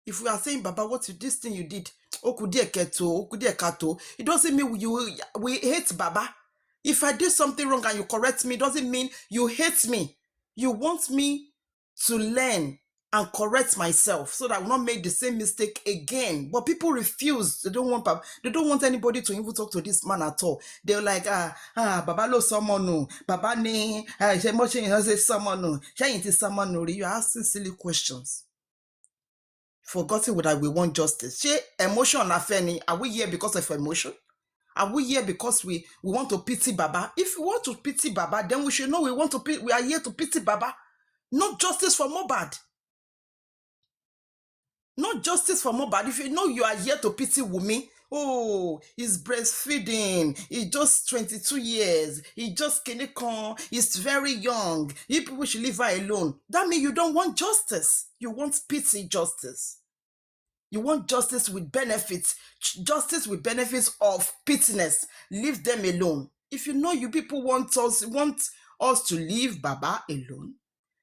If we are saying, Baba, this thing you did, it doesn't mean we hate Baba. If I did something wrong and you correct me, it doesn't mean you hate me. You want me to learn and correct myself so that I will not make the same mistake again. But people refuse. They don't want anybody to even talk to this man at all. They're like, Baba lo someone no. Baba ne, someone no. You're asking silly questions. Forgotten that we want justice. Emotion are we here because of emotion? Are we here because we want to pity Baba? If we want to pity Baba, then we should know we are here to pity Baba. Not justice for Mohbad. Not justice for Mohbad. If you know you are here to pity Wumi, he's breastfeeding, he's just 22 years, he just kinekon, he's very young, you people should leave her alone. That means you don't want justice. You want pity justice. You want justice with benefits of pityness. Leave them alone. If you know you people want us to leave Baba alone,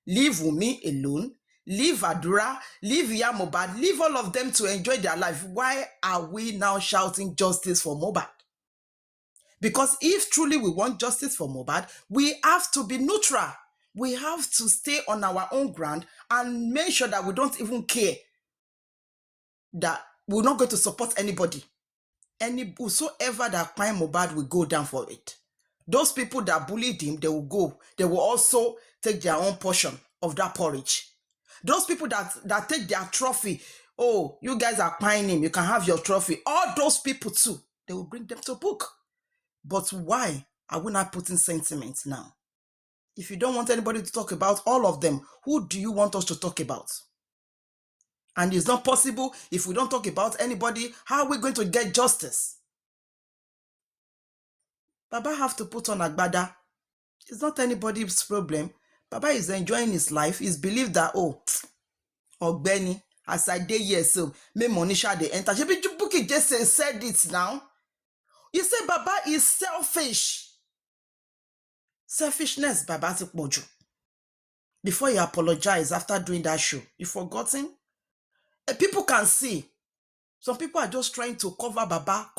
leave Wumi alone, leave Adura, leave Mohbad, leave all of them to enjoy their life. Why are we now shouting justice for Mohbad? Because if truly we want justice for Mohbad, we have to be neutral. We have to stay on our own ground and make sure that we don't even care, that we're not going to support anybody. Whosoever that find Mohbad will go down for it. Those people that bullied him, they will go. They will also take their own portion of that porridge. Those people that take their trophy, you guys are paying him, you can have your trophy. All those people too, they will bring them to book. But why are we not putting sentiments now? If you don't want anybody to talk about all of them, who do you want us to talk about? And it's not possible if we don't talk about anybody. How are we going to get justice? Baba have to put on agbada. It's not anybody's problem. Baba is enjoying his life. He's believed that, Ogbeni, As I dey here, so me Monisha they enter. She be Bukky just said it now. You say Baba is selfish. Selfishness, Baba ti pọ̀jù. Before you apologize after doing that show, you forgotten? People can see. Some people are just trying to cover Baba,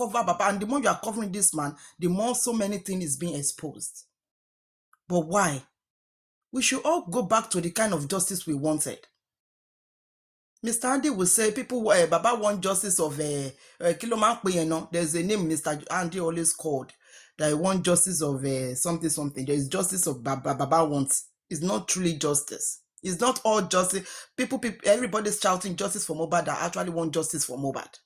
and the more you are covering this man, the more so many things is being exposed. But why? We should all go back to the kind of justice we wanted. Mr. Andy will say people, Baba want justice of Kiloman. There's a name Mr. Andy always called that he want justice of something. There is justice of Baba wants. It's not truly justice. It's not all justice. People, everybody's shouting justice for mohbad that actually want justice for mohbad.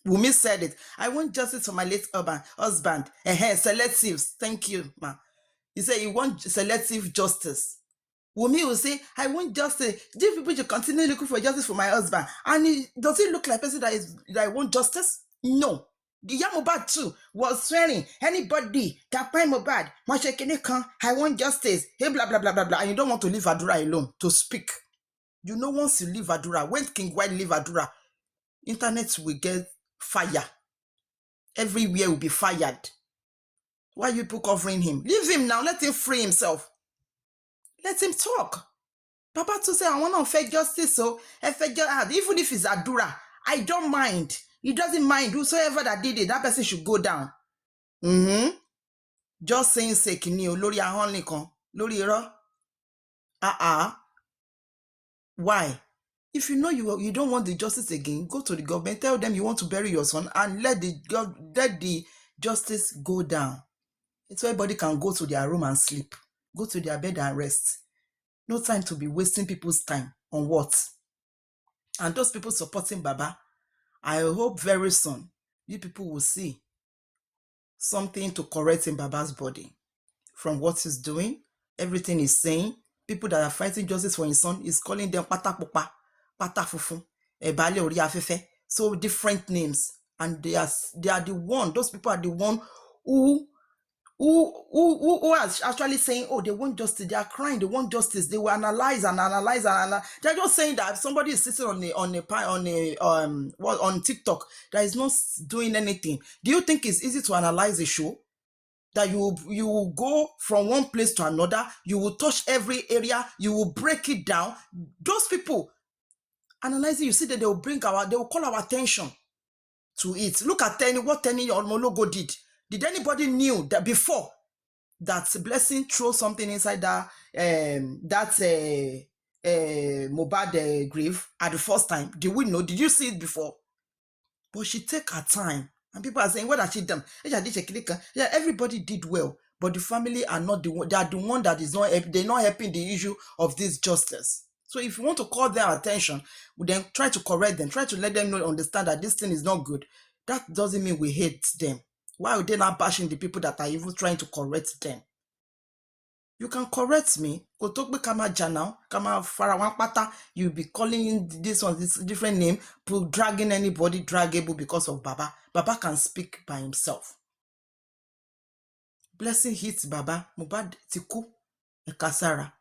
Wumi said it. I want justice for my late husband. Selective. Thank you, ma. He said he wants selective justice. Wumi will say, I want justice. These people should continue looking for justice for my husband. And does it look like a person that want justice? No. The young Mohbad too was swearing, anybody can find Mohbad, I want justice. Hey, blah, blah, blah, blah, blah. And you don't want to leave Adura alone to speak. You know, once you leave Adura, when King White leave Adura, internet will get fire. Everywhere will be fired. Why are you people covering him? Leave him now. Let him free himself. Let him talk. Papa to say, I want to fair justice, so even if it's Adura, I don't mind. He doesn't mind. Whosoever that did it, that person should go down. Just saying sake ni olórí ahọ́n nìkan. Lórí irọ́. Why? If you know you don't want the justice again, go to the government, tell them you want to bury your son, and let the justice go down. So everybody can go to their room and sleep. Go to their bed and rest. No time to be wasting people's time on what? And those people supporting Baba, I hope very soon you people will see something to correct in Baba's body from what he's doing, everything he's saying. People that are fighting justice for his son is calling them pata popa, pata fufu, ebale ori afefe, so different names. And they are the one, those people are the one who are actually saying, oh, they want justice, they are crying, they want justice, they will analyze. They're just saying that if somebody is sitting on TikTok that is not doing anything, do you think it's easy to analyze a show? That you will go from one place to another, you will touch every area, you will break it down. Those people analyzing, you see that they will call our attention to it. Look at what Tenny Olmologo did. Did anybody knew that before that Blessing throw something inside that Mohbad grave at the first time? Did we know? Did you see it before? But she take her time. And people are saying, what has she done? Yeah, everybody did well. But the family are not the one. They are the one that is not, they're not helping the issue of this justice. So if you want to call their attention, then try to correct them. Try to let them know, understand that this thing is not good. That doesn't mean we hate them. Why are they not bashing the people that are even trying to correct them? You can correct me. You'll be calling this one this different name, dragging anybody draggable because of Baba. Baba can speak by himself. Blessing hits Baba. Mohbad tiku ekasara.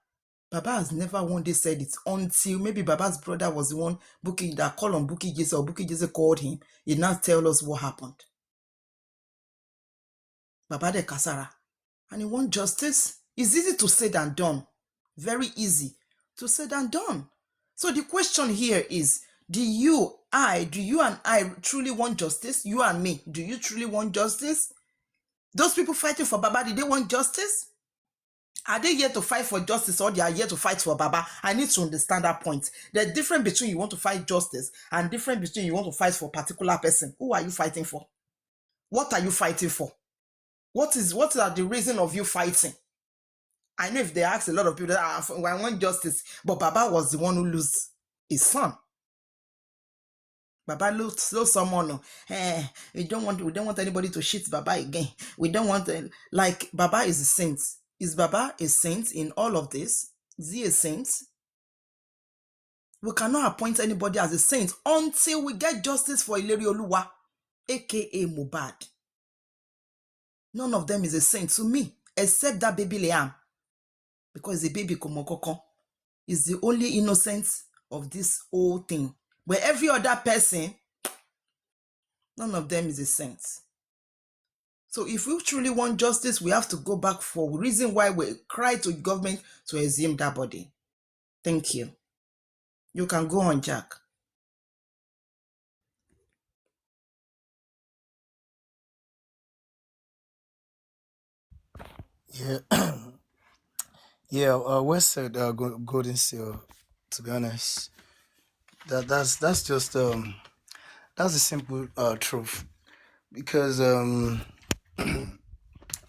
Baba has never one day said it until maybe Baba's brother was the one that called on Bukky Jesse, or Bukky Jesse called him. He now tell us what happened. Baba de Kasara. And he want justice. It's easy to say than done. Very easy to say than done. So the question here is, do you and I truly want justice? You and me, do you truly want justice? Those people fighting for Baba, did they want justice? Are they here to fight for justice, or they are here to fight for Baba? I need to understand that point. There's difference between you want to fight justice and difference between you want to fight for a particular person. Who are you fighting for? What are you fighting for? What are the reason of you fighting? I know if they ask a lot of people, I want justice, but Baba was the one who lost his son. Baba lost someone. We don't want anybody to shit Baba again. We don't want like Baba is a saint. Is Baba a saint in all of this? Is he a saint? We cannot appoint anybody as a saint until we get justice for Ileri Oluwa, aka Mohbad. None of them is a saint to me, except that baby Liam. Because the baby Komokoko is the only innocent of this whole thing. But every other person, none of them is a saint. So if we truly want justice, we have to go back for reason why we cry to government to exhume that body. Thank you. You can go on, Jack. Yeah, yeah. Well said, Golden Seal. To be honest, that's just that's the simple truth. Because you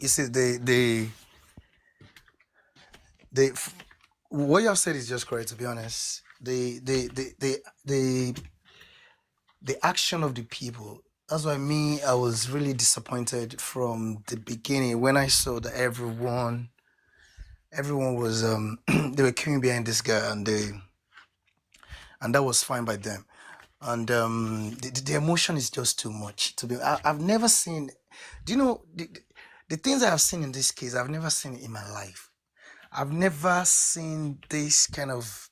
see, they what you have said is just correct. To be honest, the action of the people. That's why me, I was really disappointed from the beginning when I saw that everyone was they were queuing behind this guy, and that was fine by them. And the emotion is just too much to be. I've never seen. Do you know the things I have seen in this case? I've never seen it in my life. I've never seen this kind of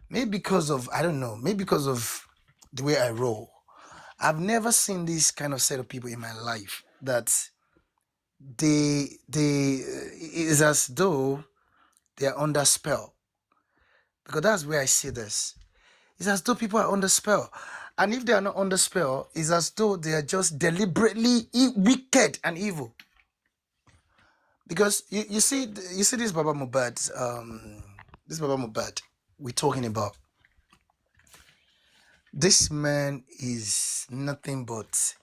maybe because of, I don't know, maybe because of the way I roll. I've never seen this kind of set of people in my life that it's as though they are under spell, because that's where I see this. It's as though people are under spell. And if they are not under spell, it's as though they are just deliberately wicked and evil. Because you see this Baba Mohbad, we're talking about. This man is nothing but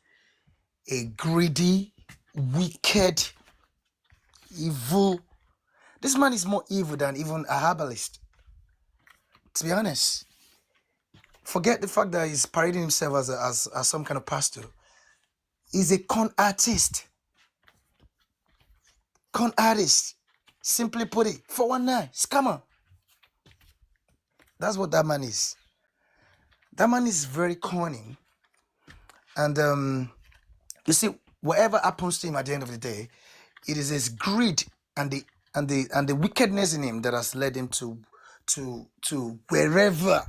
a greedy, wicked, evil. This man is more evil than even a herbalist. To be honest, forget the fact that he's parading himself as some kind of pastor. He's a con artist. Con artist. Simply put it, 419, scammer. That's what that man is. That man is very cunning. And you see, whatever happens to him at the end of the day, it is his greed and the wickedness in him that has led him to wherever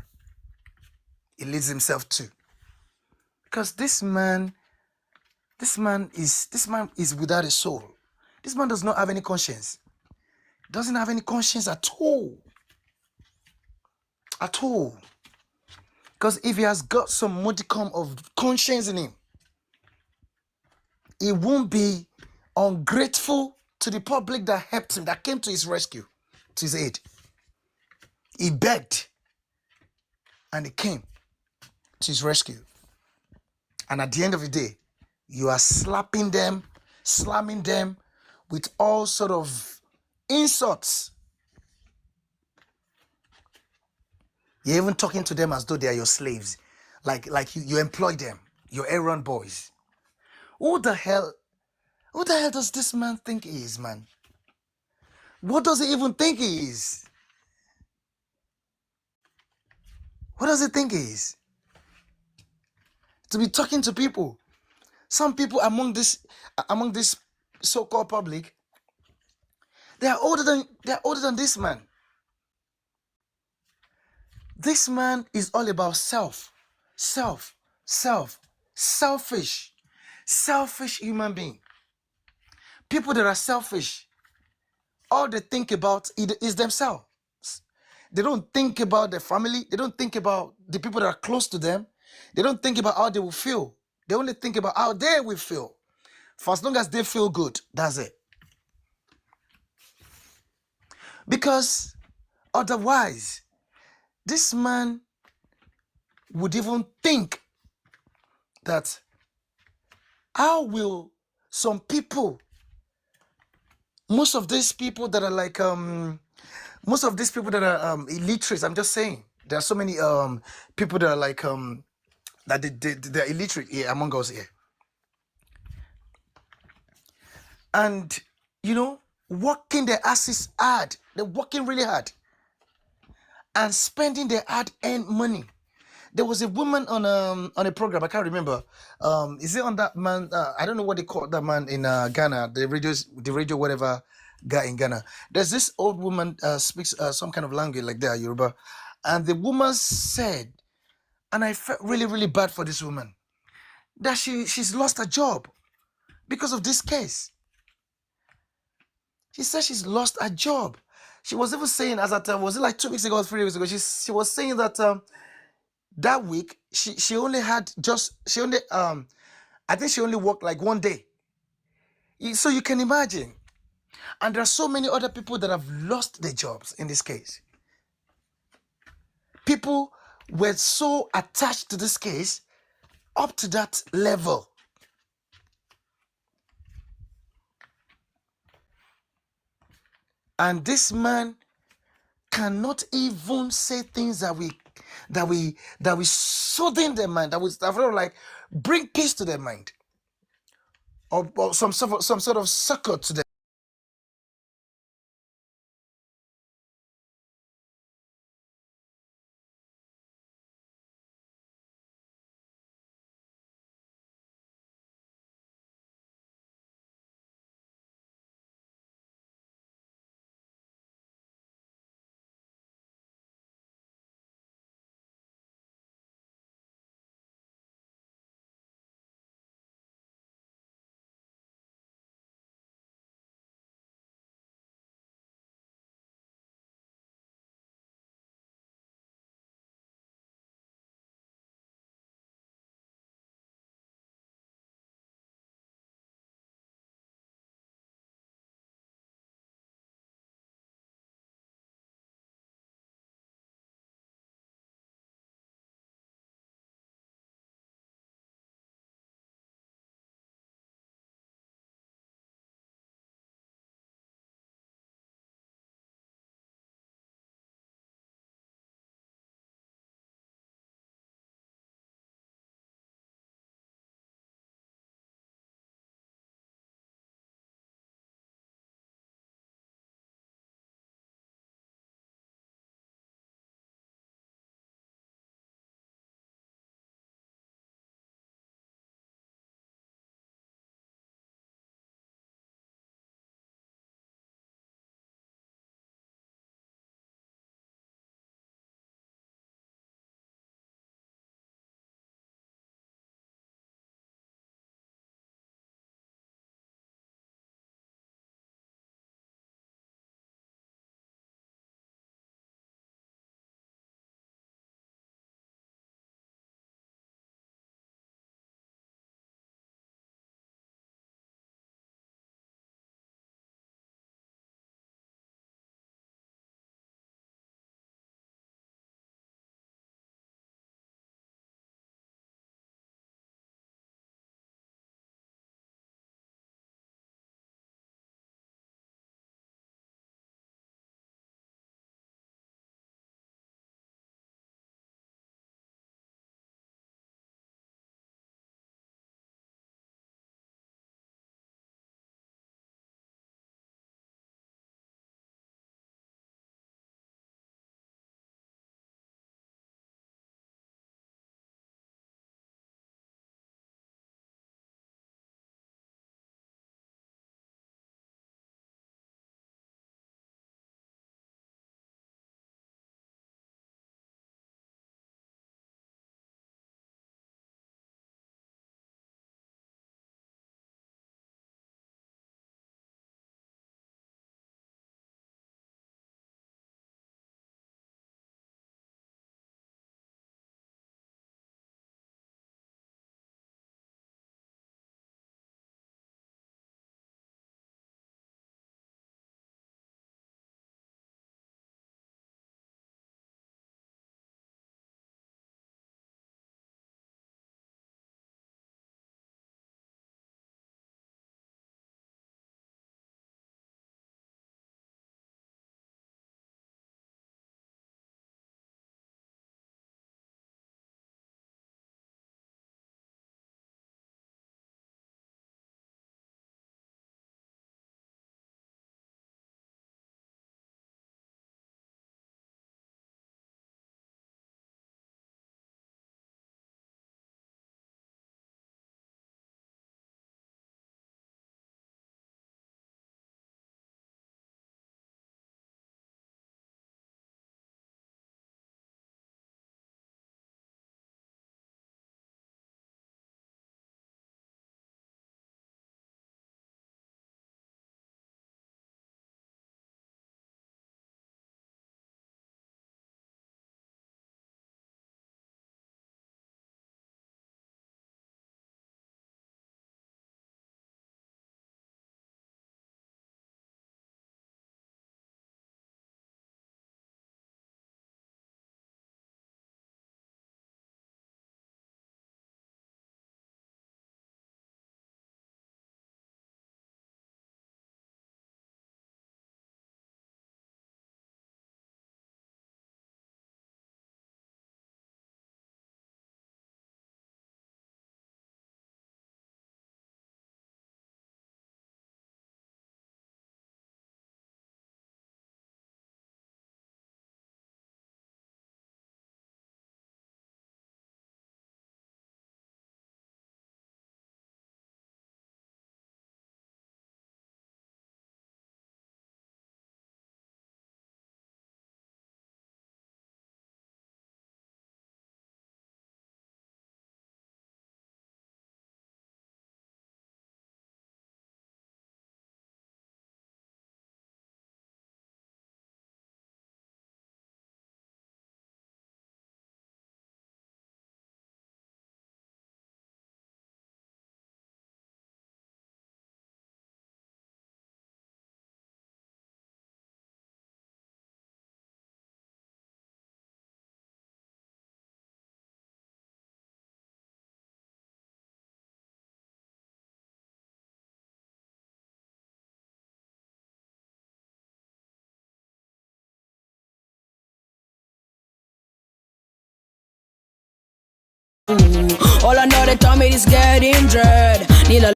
he leads himself to. Because this man is without a soul. This man does not have any conscience. Doesn't have any conscience at all. At all. Because if he has got some modicum of conscience in him, he won't be ungrateful to the public that helped him, that came to his rescue, to his aid. He begged and he came to his rescue. And at the end of the day, you are slapping them, slamming them with all sort of insults. You're even talking to them as though they are your slaves. Like you employ them, your errand boys. Who the hell does this man think he is, man? What does he even think he is? What does he think he is? To be talking to people. Some people among this so-called public, they are older than this man. This man is all about selfish human being. People that are selfish, all they think about is themselves. They don't think about their family. They don't think about the people that are close to them. They don't think about how they will feel. They only think about how they will feel. For as long as they feel good, that's it. Because otherwise, this man would even think that how will some people, most of these people that are like illiterate, I'm just saying, there are so many people that are like that they're illiterate here among us here, and working their asses hard. They're working really hard and spending their hard-earned money. There was a woman on a program, I can't remember. Is it on that man? I don't know what they call that man in Ghana, the radio whatever guy in Ghana. There's this old woman speaks some kind of language like that, Yoruba, and the woman said, And I felt really, really bad for this woman that she's lost her job because of this case. She said she's lost her job. She was even saying, as at was it like 2 weeks ago or 3 weeks ago? She was saying that that week she only had I think she only worked like one day. So you can imagine. And there are so many other people that have lost their jobs in this case. People were so attached to this case up to that level. And this man cannot even say things that we soothe their mind, that we like bring peace to their mind, or some sort of succor to them. All I know they tell me is getting dread. Need a